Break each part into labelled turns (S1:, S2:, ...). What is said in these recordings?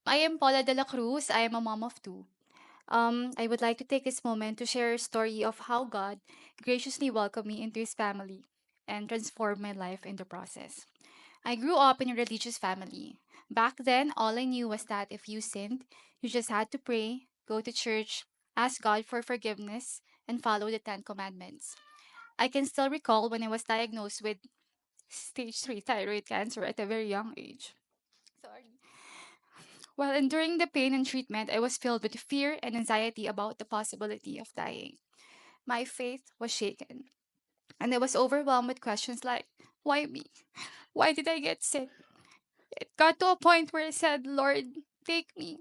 S1: I am Paula Dela Cruz. I am a mom of two. I would like to take this moment to share a story of how God graciously welcomed me into his family and transformed my life in the process. I grew up in a religious family. Back then, all I knew was that if you sinned, you just had to pray, go to church, ask God for forgiveness, and follow the Ten Commandments. I can still recall when I was diagnosed with stage 3 thyroid cancer at a very young age. Sorry. While enduring the pain and treatment, I was filled with fear and anxiety about the possibility of dying. My faith was shaken, and I was overwhelmed with questions like, why me? Why did I get sick? It got to a point where I said, Lord, take me.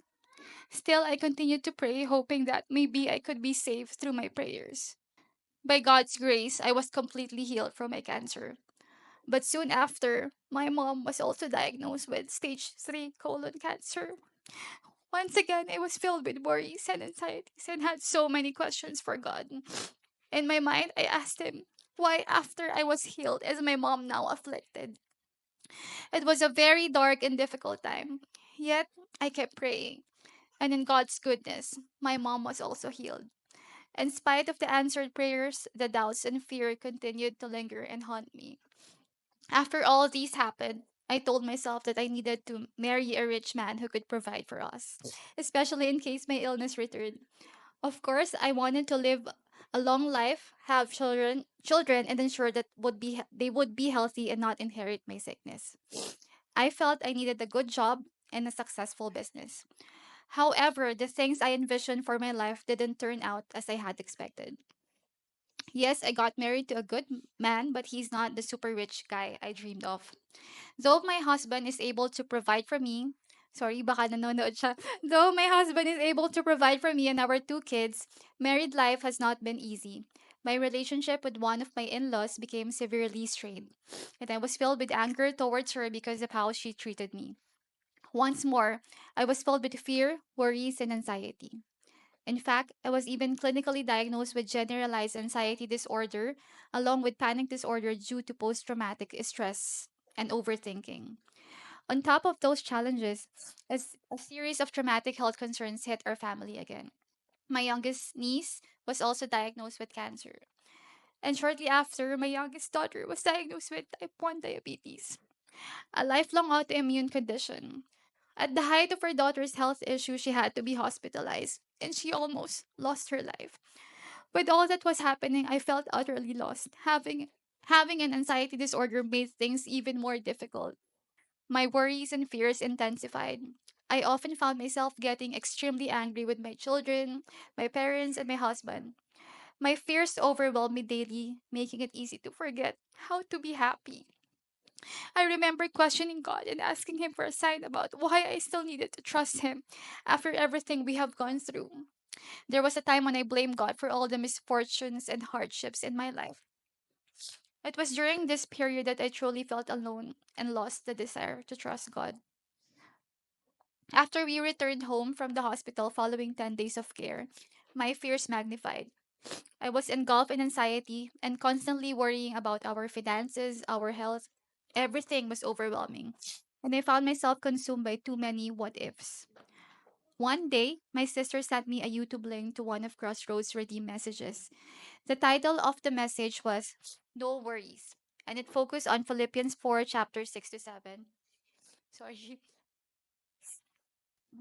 S1: Still, I continued to pray, hoping that maybe I could be saved through my prayers. By God's grace, I was completely healed from my cancer. But soon after, my mom was also diagnosed with stage 3 colon cancer. Once again, I was filled with worries and anxieties and had so many questions for God. In my mind, I asked him, why after I was healed is my mom now afflicted? It was a very dark and difficult time. Yet, I kept praying. And in God's goodness, my mom was also healed. In spite of the answered prayers, the doubts and fear continued to linger and haunt me. After all of these happened, I told myself that I needed to marry a rich man who could provide for us, especially in case my illness returned. Of course, I wanted to live a long life, have children, and ensure that they would be healthy and not inherit my sickness. I felt I needed a good job and a successful business. However, the things I envisioned for my life didn't turn out as I had expected. Yes, I got married to a good man, but he's not the super rich guy I dreamed of. Though my husband is able to provide for me, sorry, baka nanonood siya. Though my husband is able to provide for me and our two kids, married life has not been easy. My relationship with one of my in-laws became severely strained, and I was filled with anger towards her because of how she treated me. Once more, I was filled with fear, worries, and anxiety. In fact, I was even clinically diagnosed with generalized anxiety disorder, along with panic disorder due to post traumatic stress and overthinking. On top of those challenges, a series of traumatic health concerns hit our family again. My youngest niece was also diagnosed with cancer. And shortly after, my youngest daughter was diagnosed with type 1 diabetes, a lifelong autoimmune condition. At the height of her daughter's health issue, she had to be hospitalized, and she almost lost her life. With all that was happening, I felt utterly lost. Having an anxiety disorder made things even more difficult. My worries and fears intensified. I often found myself getting extremely angry with my children, my parents, and my husband. My fears overwhelmed me daily, making it easy to forget how to be happy. I remember questioning God and asking Him for a sign about why I still needed to trust Him after everything we have gone through. There was a time when I blamed God for all the misfortunes and hardships in my life. It was during this period that I truly felt alone and lost the desire to trust God. After we returned home from the hospital following 10 days of care, my fears magnified. I was engulfed in anxiety and constantly worrying about our finances, our health. Everything was overwhelming, and I found myself consumed by too many what ifs. One day, my sister sent me a YouTube link to one of Crossroads Redeem messages. The title of the message was No Worries, and it focused on Philippians 4, chapter 6 to 7. Sorry.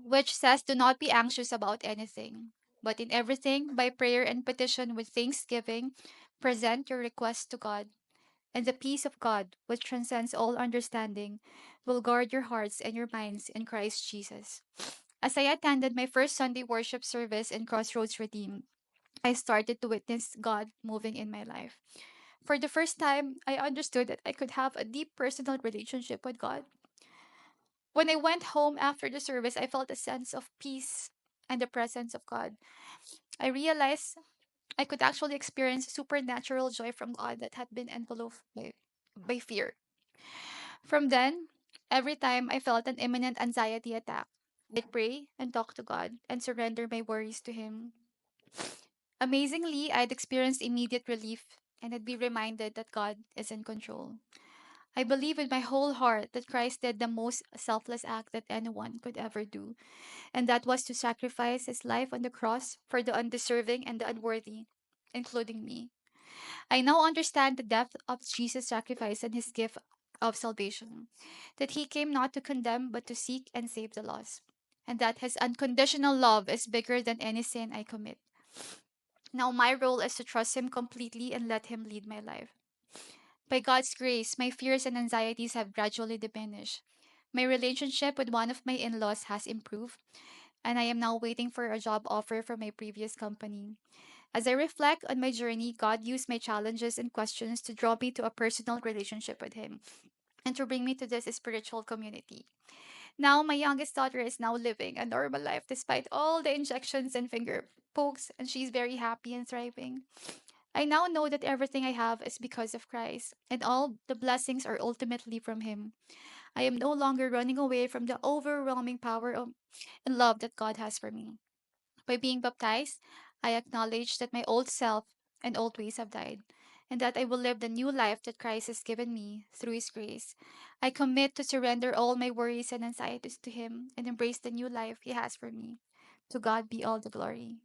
S1: Which says, do not be anxious about anything, but in everything, by prayer and petition with thanksgiving, present your requests to God, and the peace of God, which transcends all understanding, will guard your hearts and your minds in Christ Jesus. As I attended my first Sunday worship service in Crossroads Redeem, I started to witness God moving in my life. For the first time, I understood that I could have a deep personal relationship with God. When I went home after the service, I felt a sense of peace and the presence of God. I realized I could actually experience supernatural joy from God that had been enveloped by fear. From then, every time I felt an imminent anxiety attack, I'd pray and talk to God and surrender my worries to Him. Amazingly, I'd experience immediate relief and I'd be reminded that God is in control. I believe with my whole heart that Christ did the most selfless act that anyone could ever do, and that was to sacrifice his life on the cross for the undeserving and the unworthy, including me. I now understand the depth of Jesus' sacrifice and his gift of salvation, that he came not to condemn but to seek and save the lost, and that his unconditional love is bigger than any sin I commit. Now my role is to trust him completely and let him lead my life. By God's grace, my fears and anxieties have gradually diminished. My relationship with one of my in laws has improved, and I am now waiting for a job offer from my previous company. As I reflect on my journey, God used my challenges and questions to draw me to a personal relationship with Him and to bring me to this spiritual community. Now, my youngest daughter is now living a normal life despite all the injections and finger pokes, and she's very happy and thriving. I now know that everything I have is because of Christ, and all the blessings are ultimately from Him. I am no longer running away from the overwhelming power of, and love that God has for me. By being baptized, I acknowledge that my old self and old ways have died, and that I will live the new life that Christ has given me through His grace. I commit to surrender all my worries and anxieties to Him and embrace the new life He has for me. To God be all the glory.